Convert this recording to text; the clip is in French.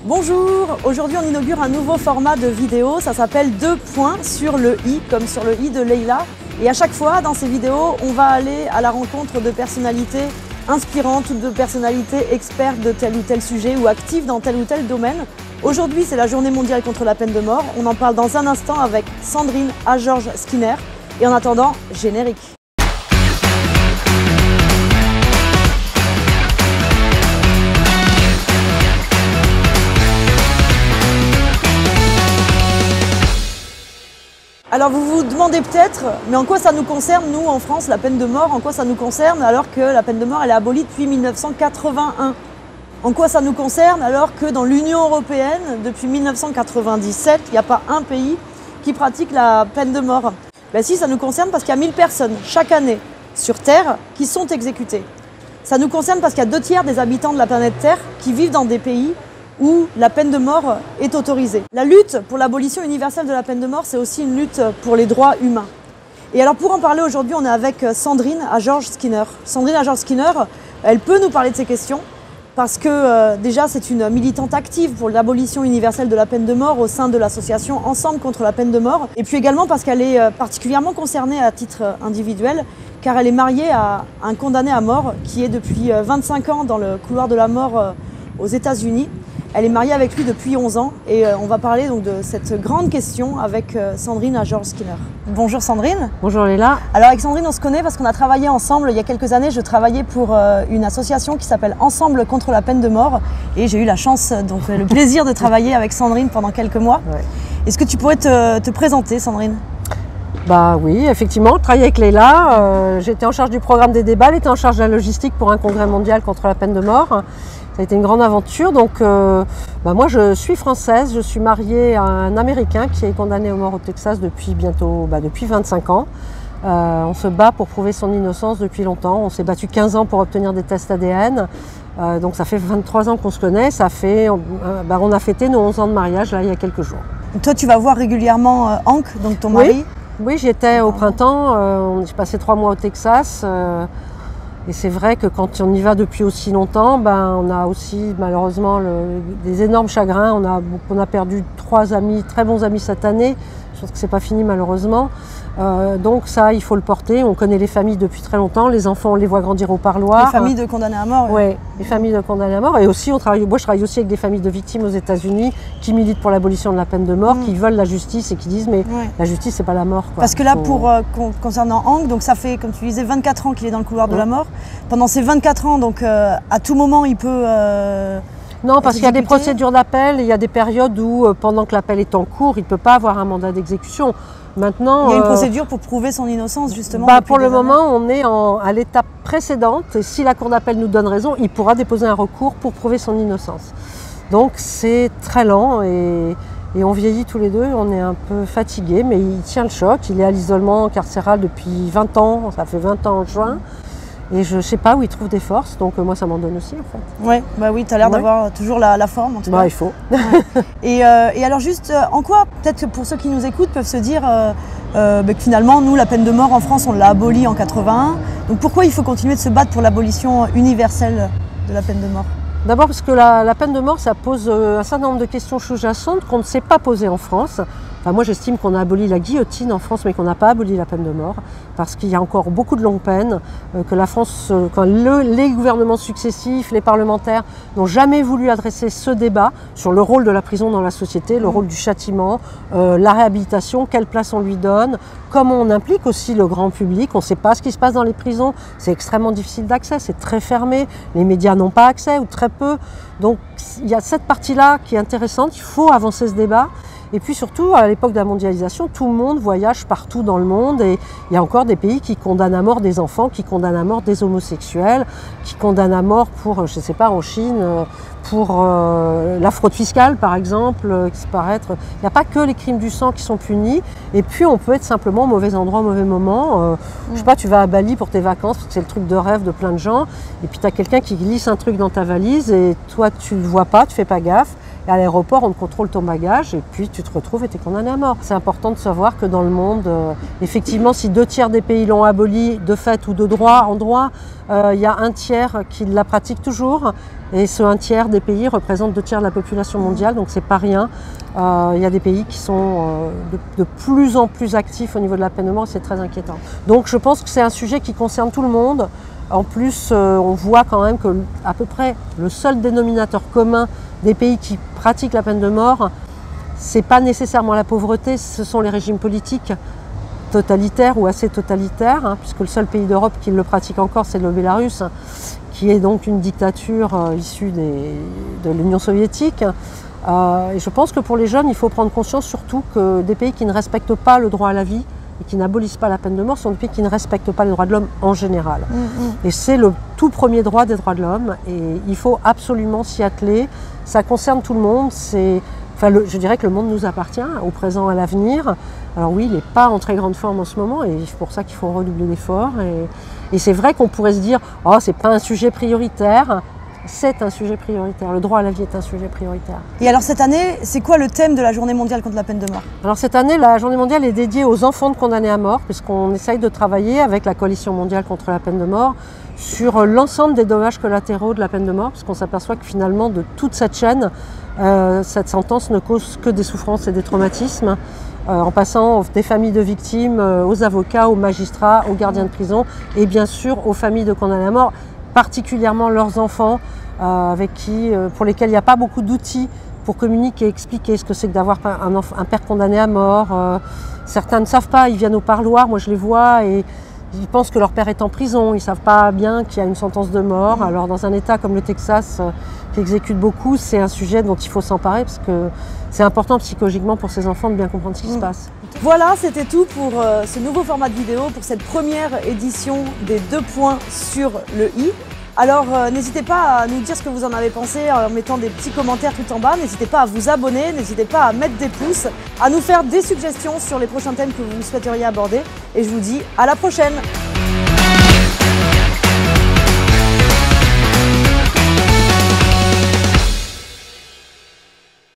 Bonjour, aujourd'hui on inaugure un nouveau format de vidéo, ça s'appelle 2 points sur le i, comme sur le i de Leïla. Et à chaque fois dans ces vidéos, on va aller à la rencontre de personnalités inspirantes ou de personnalités expertes de tel ou tel sujet ou actives dans tel ou tel domaine. Aujourd'hui c'est la journée mondiale contre la peine de mort, on en parle dans un instant avec Sandrine George Skinner. Et en attendant, générique. Alors vous vous demandez peut-être, mais en quoi ça nous concerne, nous en France, la peine de mort, en quoi ça nous concerne alors que la peine de mort elle est abolie depuis 1981? En quoi ça nous concerne alors que dans l'Union européenne, depuis 1997, il n'y a pas un pays qui pratique la peine de mort? Ben si, ça nous concerne parce qu'il y a 1000 personnes chaque année sur Terre qui sont exécutées. Ça nous concerne parce qu'il y a 2/3 des habitants de la planète Terre qui vivent dans des pays où la peine de mort est autorisée. La lutte pour l'abolition universelle de la peine de mort, c'est aussi une lutte pour les droits humains. Et alors pour en parler aujourd'hui, on est avec Sandrine George Skinner. Sandrine George Skinner, elle peut nous parler de ces questions parce que déjà c'est une militante active pour l'abolition universelle de la peine de mort au sein de l'association Ensemble contre la peine de mort. Et puis également parce qu'elle est particulièrement concernée à titre individuel car elle est mariée à un condamné à mort qui est depuis 25 ans dans le couloir de la mort aux États-Unis. Elle est mariée avec lui depuis 11 ans et on va parler donc de cette grande question avec Sandrine George Skinner. Bonjour Sandrine. Bonjour Léla. Alors avec Sandrine on se connaît parce qu'on a travaillé ensemble il y a quelques années. Je travaillais pour une association qui s'appelle Ensemble contre la peine de mort et j'ai eu la chance, donc le plaisir de travailler avec Sandrine pendant quelques mois. Ouais. Est-ce que tu pourrais te présenter Sandrine? Bah oui, effectivement, je travaillais avec Léla. J'étais en charge du programme des débats, elle était en charge de la logistique pour un congrès mondial contre la peine de mort. Ça a été une grande aventure. Donc, moi, je suis française. Je suis mariée à un Américain qui est condamné à mort au Texas depuis depuis 25 ans. On se bat pour prouver son innocence depuis longtemps. On s'est battu 15 ans pour obtenir des tests ADN. Donc, ça fait 23 ans qu'on se connaît. On a fêté nos 11 ans de mariage là il y a quelques jours. Toi, tu vas voir régulièrement Hank, donc ton mari? Oui, j'y étais au printemps. J'ai passé 3 mois au Texas. Et c'est vrai que quand on y va depuis aussi longtemps, on a aussi malheureusement des énormes chagrins. On a perdu 3 amis, très bons amis cette année. Je pense que c'est pas fini malheureusement. Donc ça, il faut le porter. On connaît les familles depuis très longtemps. Les enfants, on les voit grandir au parloir. Les familles de condamnés à mort. Oui, les familles de condamnés à mort. Et aussi, moi, je travaille aussi avec des familles de victimes aux États-Unis qui militent pour l'abolition de la peine de mort, qui veulent la justice et qui disent mais la justice, c'est pas la mort. Parce que là, concernant Hank, donc ça fait, comme tu disais, 24 ans qu'il est dans le couloir de la mort. Pendant ces 24 ans, donc à tout moment, il peut. Non, parce qu'il y a des procédures d'appel, il y a des périodes où, pendant que l'appel est en cours, il ne peut pas avoir un mandat d'exécution. Maintenant, il y a une procédure pour prouver son innocence, justement. Pour le moment, on est à l'étape précédente. Et si la cour d'appel nous donne raison, il pourra déposer un recours pour prouver son innocence. Donc c'est très lent et on vieillit tous les deux. On est un peu fatigués, mais il tient le choc. Il est à l'isolement carcéral depuis 20 ans. Ça fait 20 ans en juin. Et je ne sais pas où il trouve des forces, donc moi ça m'en donne aussi en fait. Ouais, oui, tu as l'air d'avoir toujours la forme en tout cas. Il faut. Ouais. Et alors juste, en quoi, peut-être que pour ceux qui nous écoutent peuvent se dire que finalement, nous, la peine de mort en France, on l'a abolie en 81. Donc pourquoi il faut continuer de se battre pour l'abolition universelle de la peine de mort? D'abord parce que la peine de mort, ça pose un certain nombre de questions sous-jacentes qu'on ne s'est pas posées en France. Enfin, moi, j'estime qu'on a aboli la guillotine en France, mais qu'on n'a pas aboli la peine de mort, parce qu'il y a encore beaucoup de longues peines, que la France, les gouvernements successifs, les parlementaires n'ont jamais voulu adresser ce débat sur le rôle de la prison dans la société, le rôle du châtiment, la réhabilitation, quelle place on lui donne, comment on implique aussi le grand public. On ne sait pas ce qui se passe dans les prisons, c'est extrêmement difficile d'accès, c'est très fermé, les médias n'ont pas accès ou très peu. Donc il y a cette partie-là qui est intéressante, il faut avancer ce débat. Et puis surtout, à l'époque de la mondialisation, tout le monde voyage partout dans le monde et il y a encore des pays qui condamnent à mort des enfants, qui condamnent à mort des homosexuels, qui condamnent à mort pour, je ne sais pas, en Chine, pour la fraude fiscale par exemple, qui se paraît être... Il n'y a pas que les crimes du sang qui sont punis et puis on peut être simplement au mauvais endroit, au mauvais moment. Je sais pas, tu vas à Bali pour tes vacances, parce que c'est le truc de rêve de plein de gens et puis tu as quelqu'un qui glisse un truc dans ta valise et toi tu ne le vois pas, tu ne fais pas gaffe. Et à l'aéroport, on te contrôle ton bagage et puis tu te retrouves et tu es condamné à mort. C'est important de savoir que dans le monde, effectivement, si 2 tiers des pays l'ont aboli de fait ou de droit, en droit, il y a 1 tiers qui la pratique toujours. Et ce 1 tiers des pays représente 2 tiers de la population mondiale, donc c'est pas rien. Il y a des pays qui sont de plus en plus actifs au niveau de la peine de mort, c'est très inquiétant. Donc je pense que c'est un sujet qui concerne tout le monde. En plus, on voit quand même que à peu près le seul dénominateur commun des pays qui pratiquent la peine de mort, c'est pas nécessairement la pauvreté, ce sont les régimes politiques totalitaires ou assez totalitaires, hein, puisque le seul pays d'Europe qui le pratique encore, c'est le Bélarus, qui est donc une dictature issue de l'Union soviétique. Et je pense que pour les jeunes, il faut prendre conscience surtout que des pays qui ne respectent pas le droit à la vie et qui n'abolissent pas la peine de mort sont des pays qui ne respectent pas les droits de l'homme en général. Et c'est le tout premier droit des droits de l'homme et il faut absolument s'y atteler. Ça concerne tout le monde. Je dirais que le monde nous appartient, au présent et à l'avenir. Alors oui, il n'est pas en très grande forme en ce moment et c'est pour ça qu'il faut redoubler d'efforts. Et c'est vrai qu'on pourrait se dire « Oh, c'est pas un sujet prioritaire ». C'est un sujet prioritaire. Le droit à la vie est un sujet prioritaire. Et alors cette année, c'est quoi le thème de la Journée mondiale contre la peine de mort? Alors cette année, la Journée mondiale est dédiée aux enfants de condamnés à mort, puisqu'on essaye de travailler avec la Coalition mondiale contre la peine de mort sur l'ensemble des dommages collatéraux de la peine de mort, parce qu'on s'aperçoit que finalement, de toute cette chaîne, cette sentence ne cause que des souffrances et des traumatismes. En passant des familles de victimes, aux avocats, aux magistrats, aux gardiens de prison et bien sûr aux familles de condamnés à mort, particulièrement leurs enfants pour lesquels il n'y a pas beaucoup d'outils pour communiquer, expliquer ce que c'est que d'avoir un père condamné à mort. Certains ne savent pas, ils viennent au parloir, moi je les vois et ils pensent que leur père est en prison, ils ne savent pas bien qu'il y a une sentence de mort. Alors dans un état comme le Texas qui exécute beaucoup, c'est un sujet dont il faut s'emparer parce que c'est important psychologiquement pour ces enfants de bien comprendre ce qui se passe. Voilà, c'était tout pour ce nouveau format de vidéo, pour cette première édition des 2 points sur le i. Alors n'hésitez pas à nous dire ce que vous en avez pensé en mettant des petits commentaires tout en bas, n'hésitez pas à vous abonner, n'hésitez pas à mettre des pouces, à nous faire des suggestions sur les prochains thèmes que vous souhaiteriez aborder et je vous dis à la prochaine.